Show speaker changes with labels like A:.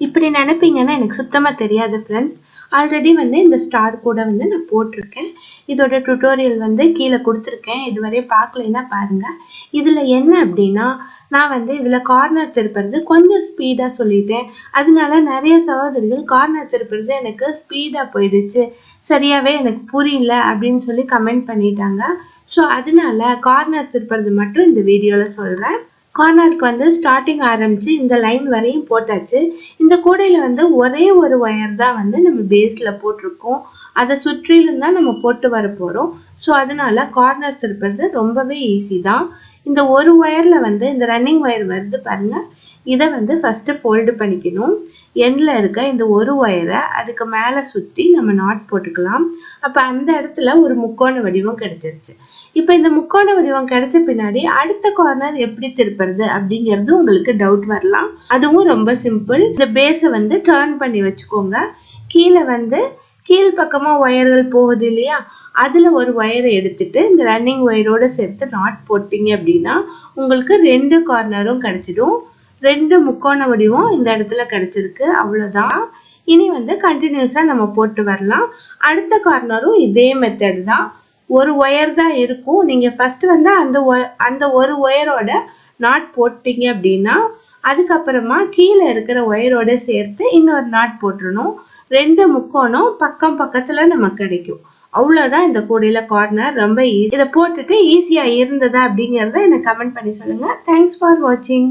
A: இப்படி நினைப்பீங்கன்னா எனக்கு சுத்தமா தெரியாது ஃப்ரெண்ட்ஸ். ஆல்ரெடி வந்து இந்த ஸ்டார் கூட வந்து நான் போட்டிருக்கேன். இதோட டுட்டோரியல் வந்து கீழே கொடுத்துருக்கேன். இதுவரை பார்க்கலைன்னா பாருங்க. இதுல என்ன அப்படின்னா, நான் வந்து இதுல கார்னர் திருப்புறது கொஞ்சம் ஸ்பீடா சொல்லிட்டேன். அதனால நிறைய சகோதரிகள் கார்னர் திருப்புறது எனக்கு ஸ்பீடா போயிடுச்சு, சரியாவே எனக்கு புரியல அப்படின்னு சொல்லி கமெண்ட் பண்ணிட்டாங்க. ஸோ அதனால கார்னர் திருப்புறது மட்டும் இந்த வீடியோல சொல்றேன். கார்னருக்கு வந்து ஸ்டார்டிங் ஆரம்பிச்சு இந்த லைன் வரையும் போட்டாச்சு. இந்த கூடையில வந்து ஒரே ஒரு ஒயர் தான் வந்து நம்ம பேஸ்ல போட்டிருக்கோம். அதை சுற்றிலும் தான் நம்ம போட்டு வர போறோம். ஸோ அதனால கார்னர் திருப்புறது ரொம்பவே ஈஸி தான். இந்த ஒரு ஒயர்ல வந்து இந்த ரன்னிங் ஒயர் வருது பாருங்க, இதை வந்து ஃபர்ஸ்ட் ஃபோல்டு பண்ணிக்கணும். எண்ட்ல இருக்க இந்த ஒரு ஒயரை அதுக்கு மேல சுத்தி நம்ம நாட் போட்டுக்கலாம். அப்ப அந்த இடத்துல ஒரு முக்கோண வடிவம் கிடைச்சிருச்சு. இப்ப இந்த முக்கோண வடிவம் கிடைச்ச பின்னாடி அடுத்த கார்னர் எப்படி திருப்புறது அப்படிங்கிறது உங்களுக்கு டவுட் வரலாம். அதுவும் ரொம்ப சிம்பிள். இந்த பேஸை வந்து டர்ன் பண்ணி வச்சுக்கோங்க. கீழே வந்து கீழ் பக்கமா ஒயர்கள் போகுது இல்லையா, அதுல ஒரு ஒயரை எடுத்துட்டு இந்த ரன்னிங் ஒயரோட சேர்த்து நாட் போட்டீங்க அப்படின்னா உங்களுக்கு ரெண்டு கார்னரும் கிடைச்சிடும். ரெண்டு முக்கோண வடிவம் இந்த இடத்துல கிடைச்சிருக்கு. அவ்வளவுதான். இனி வந்து கண்டினியூஸா நம்ம போட்டு வரலாம். அடுத்த கார்னரும் இதே மெத்தட் தான். ஒரு ஒயர் தான் இருக்கும். நீங்க ஃபர்ஸ்ட் வந்து அந்த ஒரு ஒயரோட நாட் போட்டீங்க அப்படின்னா அதுக்கப்புறமா கீழே இருக்கிற ஒயரோட சேர்த்து இன்னொரு நாட் போட்டுறணும். ரெண்டு முக்கோணம் பக்கம் பக்கத்துல நமக்கு கிடைக்கும். அவ்வளவுதான் இந்த கூடையில கார்னர். ரொம்ப ஈஸி. இதை போட்டுட்டு ஈஸியா இருந்ததா அப்படிங்கறத எனக்கு கமெண்ட் பண்ணி சொல்லுங்க. தேங்க்ஸ் ஃபார் வாட்சிங்.